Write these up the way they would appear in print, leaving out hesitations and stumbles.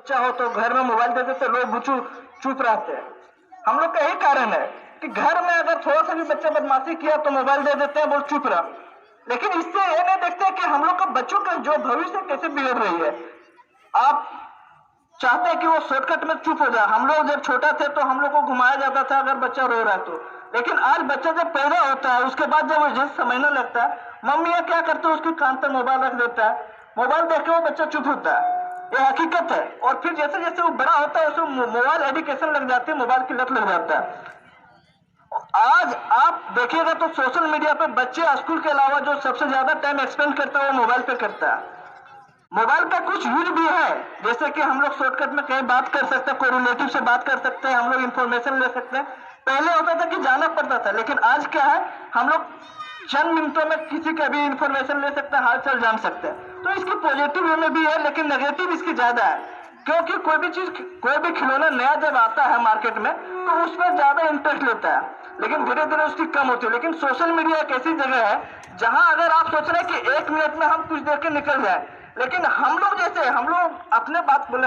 बच्चा हो तो घर में मोबाइल दे देते, लोग चुप रहते हैं। हम लोग का यही कारण है कि घर में अगर थोड़ा सा भी बच्चा बदमाशी किया तो मोबाइल दे देते हैं, बोल चुप रहा। लेकिन इससे ये नहीं देखते कि हम लोग का बच्चों का जो भविष्य कैसे बिगड़ रही है। आप चाहते हैं कि वो शॉर्टकट में चुप हो जाए। हम लोग जब छोटा थे तो हम लोग को घुमाया जाता था अगर बच्चा रो रहा है तो, लेकिन आज बच्चा जब पैदा होता है उसके बाद जब वो जिस समझने लगता है, मम्मियाँ क्या करते हैं, उसके कान पर मोबाइल रख देता है, मोबाइल देख के वो बच्चा चुप होता है। ये हकीकत है। और फिर जैसे जैसे वो बड़ा होता है उसको मोबाइल एडिक्शन लग जाती है, मोबाइल की लत लग जाता है। आज आप देखिएगा तो सोशल मीडिया पे बच्चे स्कूल के अलावा जो सबसे ज्यादा टाइम एक्सपेंड करता है वो मोबाइल पे करता है। मोबाइल का कुछ यूज भी है, जैसे कि हम लोग शॉर्टकट में कहीं बात कर सकते हैं, कोई रिलेटिव से बात कर सकते हैं, हम लोग इंफॉर्मेशन ले सकते हैं। पहले होता था कि जाना पड़ता था, लेकिन आज क्या है, हम लोग चंद मिनटों में किसी का भी इंफॉर्मेशन ले सकते हैं, हाल चाल जान सकते हैं। तो इसकी पॉजिटिव वे में भी है, लेकिन नेगेटिव इसकी ज्यादा है, क्योंकि कोई भी चीज, कोई भी खिलौना नया जब आता है मार्केट में तो उस पर ज्यादा इंटरेस्ट लेता है, लेकिन धीरे धीरे उसकी कम होती है। लेकिन सोशल मीडिया एक ऐसी जगह है जहां अगर आप सोच रहे हैं कि 1 मिनट में हम कुछ देख के निकल जाए, लेकिन हम लोग जैसे, हम लोग अपने बात बोले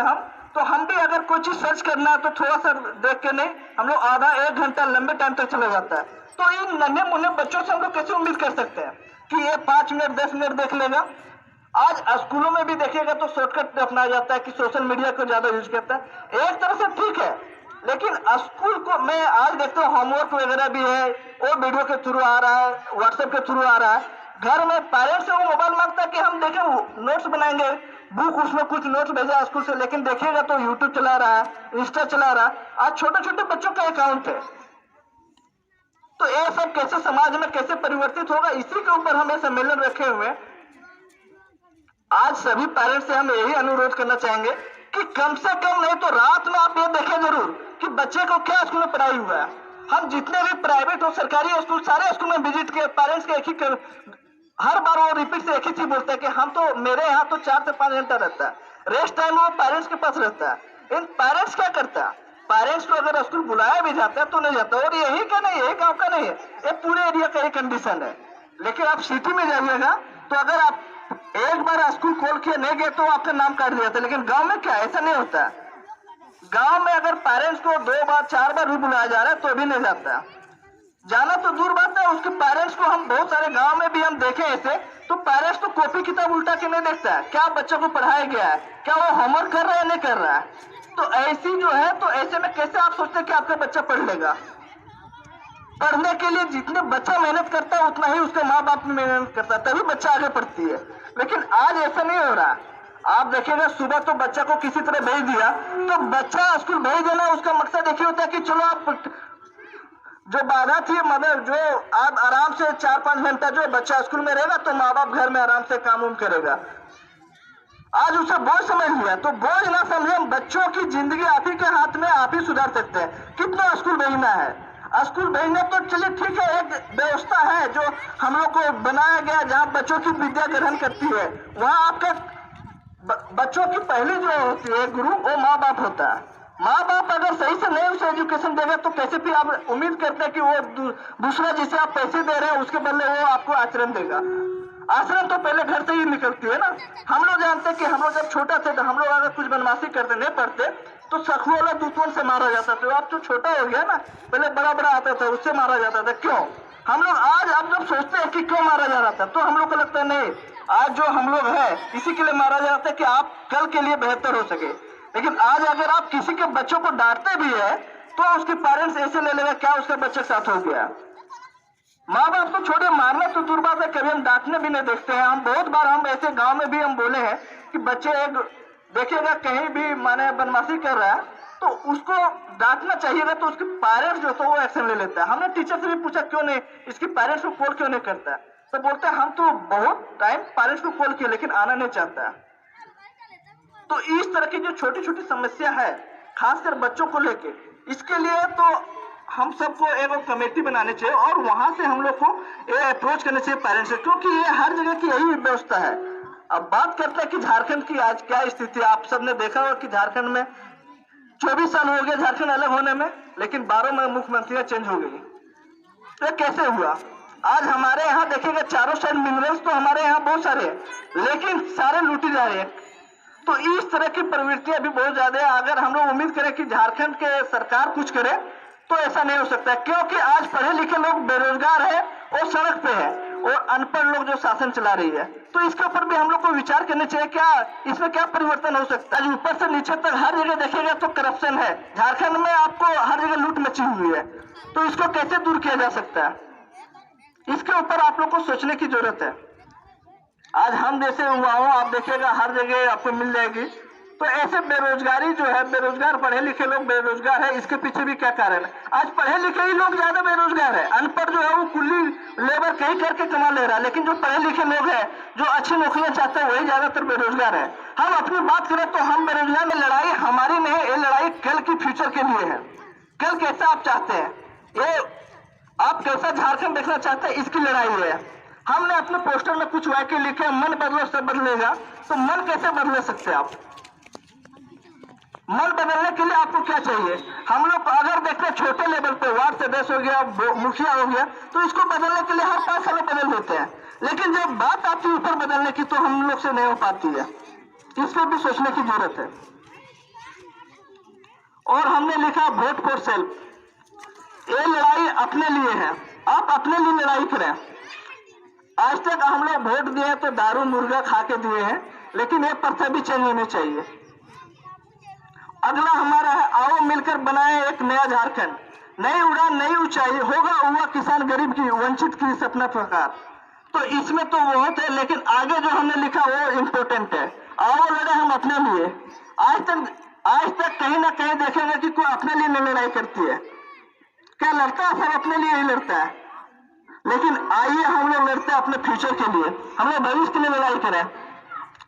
हम भी अगर कोई चीज सर्च करना है तो थोड़ा सा देख के नहीं, हम लोग आधा 1 घंटा लंबे टाइम तक चला जाता है। तो इन नन्हे मुन्ने बच्चों से हम लोग कैसे उम्मीद कर सकते हैं कि ये 5 मिनट 10 मिनट देख लेगा। आज स्कूलों में भी देखिएगा तो शॉर्टकट अपनाया जाता है कि सोशल मीडिया को ज्यादा यूज करता है। एक तरह से ठीक है, लेकिन स्कूल को मैं आज देखता हूँ होमवर्क वगैरह भी है, वो वीडियो के थ्रू आ रहा है, व्हाट्सएप के थ्रू आ रहा है। घर में पेरेंट्स से वो मोबाइल मांगता है कि हम देखें, नोट्स बनाएंगे, बुक उसमें कुछ नोट्स भेजा स्कूल से, लेकिन देखिएगा तो यूट्यूब चला रहा है, इंस्टा चला रहा है। आज छोटे छोटे बच्चों का अकाउंट है। तो ये सब कैसे समाज में कैसे परिवर्तित होगा, इसी के ऊपर हम ये सम्मेलन रखे हुए हैं। आज सभी पेरेंट्स से हम यही अनुरोध करना चाहेंगे कि कम से कम नहीं तो रात में आप ये देखें जरूर कि बच्चे को क्या स्कूल में पढ़ाई हुआ है। हम जितने भी प्राइवेट और सरकारी स्कूल, सारे स्कूल में विजिट किए, पेरेंट्स के एक ही हर बार वो रिपीट से एक ही चीज बोलते हैं कि हम तो, मेरे यहाँ तो 4 से 5 घंटा रहता है, रेस्ट टाइम वो पेरेंट्स के पास रहता है। इन पेरेंट्स क्या करता है, पेरेंट्स को अगर स्कूल बुलाया भी जाता है तो नहीं जाता। और यही का नहीं, यही गाँव का नहीं है, ये पूरे एरिया का ही कंडीशन है। लेकिन आप सिटी में जाइएगा तो अगर आप एक बार स्कूल खोल के नहीं गए तो आपका नाम काट दिया जाता है, लेकिन गांव में क्या ऐसा नहीं होता। गांव में अगर पेरेंट्स को 2 बार 4 बार भी बुलाया जा रहा है तो भी नहीं जाता। जाना तो दूर बात है, उसके पेरेंट्स को हम बहुत सारे गांव में भी हम देखे ऐसे, तो पेरेंट्स तो कॉपी किताब उल्टा के नहीं देखता है, क्या बच्चों को पढ़ाया गया है, क्या वो होमवर्क कर रहा है नहीं कर रहा है। तो ऐसी जो है, तो ऐसे में कैसे आप सोचते हैं कि आपका बच्चा पढ़ लेगा। पढ़ने के लिए जितने बच्चा मेहनत करता है उतना ही उसके माँ बाप भी मेहनत करता है, तभी बच्चा आगे पढ़ती है। लेकिन आज ऐसा नहीं हो रहा। आप देखिएगा सुबह तो बच्चा को किसी तरह भेज दिया, तो बच्चा स्कूल भेज देना उसका मकसद एक ही होता है कि चलो आप, जो बाधा थी मदर, जो आप आराम से 4-5 घंटा जो बच्चा स्कूल में रहेगा तो माँ बाप घर में आराम से काम उम करेगा। आज उसे बोझ समझ लिया, तो बोझ ना समझे, बच्चों की जिंदगी आप ही के हाथ में, आप ही सुधार सकते हैं। कितना स्कूल भेजना है, स्कूल भेजना तो चलिए ठीक है, एक व्यवस्था है जो हम लोग को बनाया गया जहाँ बच्चों की विद्या ग्रहण करती है, वहाँ आपके बच्चों की पहली जो होती है गुरु, वो माँ बाप होता है। माँ बाप अगर सही से नहीं उसे एजुकेशन देगा तो कैसे फिर आप उम्मीद करते हैं कि वो दूसरा जिसे आप पैसे दे रहे हैं उसके बदले वो आपको आचरण देगा। आचरण तो पहले घर से ही निकलती है ना। हम लोग जानते हैं कि हम लोग जब छोटा थे तो हम लोग अगर कुछ बदमाशी करते नहीं पढ़ते तो सखुआ वाला दूतवन से मारा जाता था। आप जो छोटा हो गया ना, पहले बड़ा बड़ा आता था उससे मारा जाता था। क्यों? हम लोग आज अब जब सोचते हैं कि क्यों मारा जा रहा था, तो हम लोग को लगता है नहीं, आज जो हम लोग है इसी के लिए मारा जा रहा था कि आप कल के लिए बेहतर हो सके। लेकिन आज अगर आप किसी के बच्चों को डांटते भी है तो उसके पेरेंट्स ऐसे ले लेगा क्या उसका बच्चे के साथ हो गया। माँ बाप को छोड़े, मारना तो दूर बात है, कभी हम डांटने भी नहीं देखते हैं। हम बहुत बार हम ऐसे गांव में भी हम बोले हैं कि बच्चे एक देखिएगा कहीं भी माने बदमाशी कर रहा है तो उसको डांटना चाहिएगा, तो उसके पेरेंट्स जो तो वो एक्शन ले लेता है। हमने टीचर से भी पूछा क्यों नहीं, इसके पेरेंट्स को कॉल क्यों नहीं करता है, तो बोलते हैं हम तो बहुत टाइम पेरेंट्स को कॉल किया लेकिन आना नहीं चाहता है। तो इस तरह की जो छोटी छोटी समस्या है खासकर बच्चों को लेके, इसके लिए तो हम सबको एक कमेटी बनानी चाहिए और वहां से हम लोग को ये अप्रोच करना चाहिए पेरेंट्स से, क्योंकि ये हर जगह की यही व्यवस्था है। अब बात करते हैं कि झारखंड की आज क्या स्थिति, आप सबने देखा होगा कि झारखंड में 24 साल हो गए झारखंड अलग होने में, लेकिन 12 मुख्यमंत्रियां चेंज हो गई। तो कैसे हुआ? आज हमारे यहाँ देखिएगा चारों साइड मिनरल्स तो हमारे यहाँ बहुत सारे हैं, लेकिन सारे लूटे जा रहे हैं। तो इस तरह की प्रवृत्तियां भी बहुत ज्यादा है। अगर हम लोग उम्मीद करें कि झारखंड के सरकार कुछ करे तो ऐसा नहीं हो सकता, क्योंकि आज पढ़े लिखे लोग बेरोजगार है और सड़क पे है, और अनपढ़ लोग जो शासन चला रही है। तो इसके ऊपर भी हम लोग को विचार करना चाहिए, क्या इसमें क्या परिवर्तन हो सकता है। ऊपर से नीचे तक हर जगह देखेगा तो करप्शन है। झारखंड में आपको हर जगह लूट मची हुई है, तो इसको कैसे दूर किया जा सकता है, इसके ऊपर आप लोग को सोचने की जरूरत है। आज हम जैसे युवाओं, आप देखिएगा हर जगह आपको मिल जाएगी। तो ऐसे बेरोजगारी जो है, बेरोजगार पढ़े लिखे लोग बेरोजगार है, इसके पीछे भी क्या कारण है। आज पढ़े लिखे ही लोग ज्यादा बेरोजगार है, अनपढ़ जो है वो कुल्ली लेबर कहीं करके कमा ले रहा है, लेकिन जो पढ़े लिखे लोग हैं जो अच्छी नौकरियां चाहते हैं वही ज्यादातर बेरोजगार है। हम अपनी बात करें तो हम बेरोजगार में लड़ाई हमारी नहीं, ये लड़ाई कल की फ्यूचर के लिए है। कल कैसा आप चाहते हैं, ये आप कैसा झारखंड देखना चाहते हैं, इसकी लड़ाई है। हमने अपने पोस्टर में कुछ वाक्य लिखे, मन बदलो सब बदलेगा। तो मन कैसे बदले सकते हैं आप। मन बदलने के लिए आपको क्या चाहिए। हम लोग अगर देखते हैं छोटे लेवल पे वार्ड सदस्य हो गया, मुखिया हो गया, तो इसको बदलने के लिए हर 5 सालों बदल देते हैं, लेकिन जब बात आती है ऊपर बदलने की तो हम लोग से नहीं हो पाती है। इस पर भी सोचने की जरूरत है। और हमने लिखा वोट फॉर सेल्फ, ये लड़ाई अपने लिए है, आप अपने लिए लड़ाई करें। आज तक हम लोग वोट दिए तो दारू मुर्गा खा के दिए हैं, लेकिन ये प्रथा भी चेंज होनी चाहिए। अगला हमारा है, आओ मिलकर बनाए एक नया झारखंड, नई उड़ान नई ऊंचाई, होगा हुआ किसान गरीब की वंचित की सपना प्रकार। तो इसमें तो बहुत है, लेकिन आगे जो हमने लिखा वो इम्पोर्टेंट है। आओ लड़े हम अपने लिए। आज तक कहीं ना कहीं देखेंगे कि कोई अपने लिए नहीं लड़ाई करती है। क्या लड़ता है, सब अपने लिए ही लड़ता है। लेकिन आइए हम लोग लड़ते हैं अपने फ्यूचर के लिए, हम लोग भविष्य के लिए लड़ाई करें।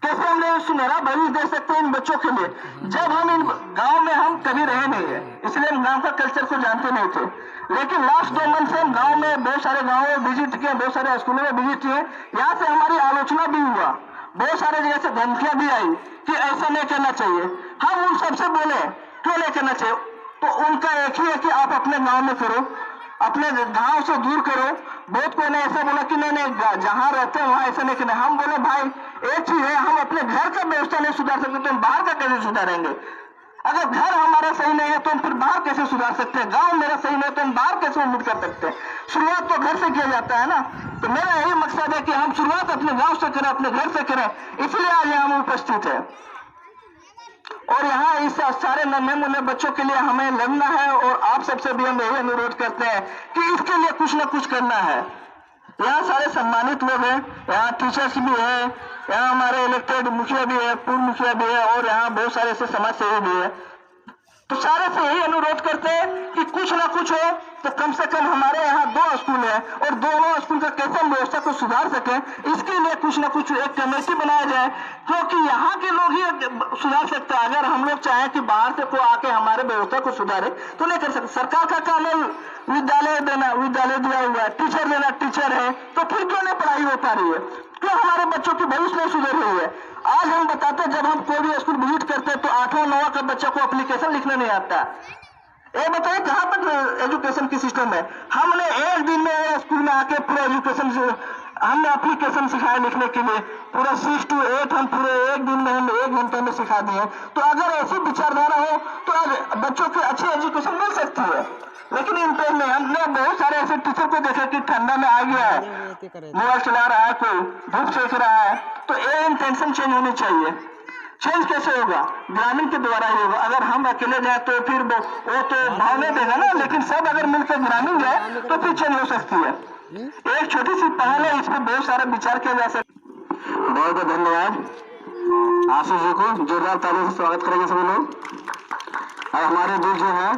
कैसे हम लोग सुनहरा भविष्य दे सकते हैं इन बच्चों के लिए, जब हम इन गांव में हम कभी रहे नहीं है, इसलिए हम गांव का कल्चर को जानते नहीं थे। लेकिन लास्ट 2 मंथ से हम गांव में बहुत सारे गाँव में विजिट किए, बहुत सारे स्कूलों में विजिट किए। यहाँ से हमारी आलोचना भी हुआ, बहुत सारे जगह से धमकियां भी आई कि ऐसा नहीं करना चाहिए। हम उन सबसे बोले क्यों नहीं करना चाहिए, तो उनका एक ही है कि आप अपने गाँव में करो, अपने गांव से दूर करो। बहुत कोई ने ऐसा बोला कि नहीं जहां रहते हैं वहां ऐसा नहीं करना। हम बोले भाई एक चीज है, हम अपने घर का व्यवस्था नहीं सुधार सकते तो हम बाहर का कैसे सुधारेंगे। अगर घर हमारा सही नहीं है तो हम फिर बाहर कैसे सुधार सकते हैं। गांव मेरा सही नहीं है तो हम बाहर कैसे उम्मीद कर सकते हैं। शुरुआत तो घर से किया जाता है ना। तो मेरा यही मकसद है कि हम शुरुआत अपने गाँव से करें, अपने घर से करें, इसलिए आज हम उपस्थित है। और यहाँ इस सारे नन्हे मुन्ने बच्चों के लिए हमें लड़ना है, और आप सबसे भी हम यही अनुरोध करते हैं कि इसके लिए कुछ ना कुछ करना है। यहाँ सारे सम्मानित लोग हैं, यहाँ टीचर्स भी है, यहाँ हमारे इलेक्टेड मुखिया भी है, पूर्व मुखिया भी है, और यहाँ बहुत सारे ऐसे समाज सेवी भी है। तो सारे से यही अनुरोध करते हैं कि कुछ ना कुछ हो तो कम से कम हमारे यहाँ 2 स्कूल है, और दोनों स्कूल का कैसे हम व्यवस्था को सुधार सके, इसके लिए कुछ ना कुछ एक कमेटी बनाया जाए, क्योंकि यहाँ के लोग ही सुधार सकते हैं। अगर हम लोग चाहें कि बाहर से कोई आके हमारे व्यवस्था को सुधारे तो नहीं कर सकते। सरकार का काम है विद्यालय देना, विद्यालय दिया हुआ है, टीचर देना, टीचर है, तो फिर क्यों नहीं पढ़ाई हो पा रही है, क्यों हमारे बच्चों की भविष्य नहीं सुधर रही है। आज हम बताते हैं, जब हम कोई भी स्कूल विजिट करते हैं तो 8वां 9वां का बच्चा को एप्लीकेशन लिखना नहीं आता। ये बताइए कहाँ तक एजुकेशन की सिस्टम है। हमने एक दिन में स्कूल में आके पूरा एजुकेशन हमने एप्लीकेशन सिखाया लिखने के लिए, पूरा 6 to 8 हम पूरे एक दिन में, हम 1 घंटे में सिखा दिए। तो अगर ऐसी विचारधारा हो तो आज बच्चों को अच्छी एजुकेशन मिल सकती है। लेकिन इन टाइम में हमने बहुत सारे ऐसे टीचर को देखा कि ठंडा में आ गया है, मोबाइल चला रहा है, कोई धूप सेक रहा है। तो ये इंटेंशन चेंज होनी चाहिए। चेंज कैसे होगा, ग्रामीण के द्वारा ही होगा। अगर हम अकेले जाए तो फिर वो तो भाव नहीं देगा ना, लेकिन सब अगर मिलकर ग्रामीण जाए तो फिर चेंज हो सकती है। एक छोटी सी पहल है, इस पर बहुत सारा विचार किया जा सकता। बहुत बहुत धन्यवाद। आशीष जी को जोरदार तालियों से स्वागत करेंगे सभी लोग। और हमारे बीच जो है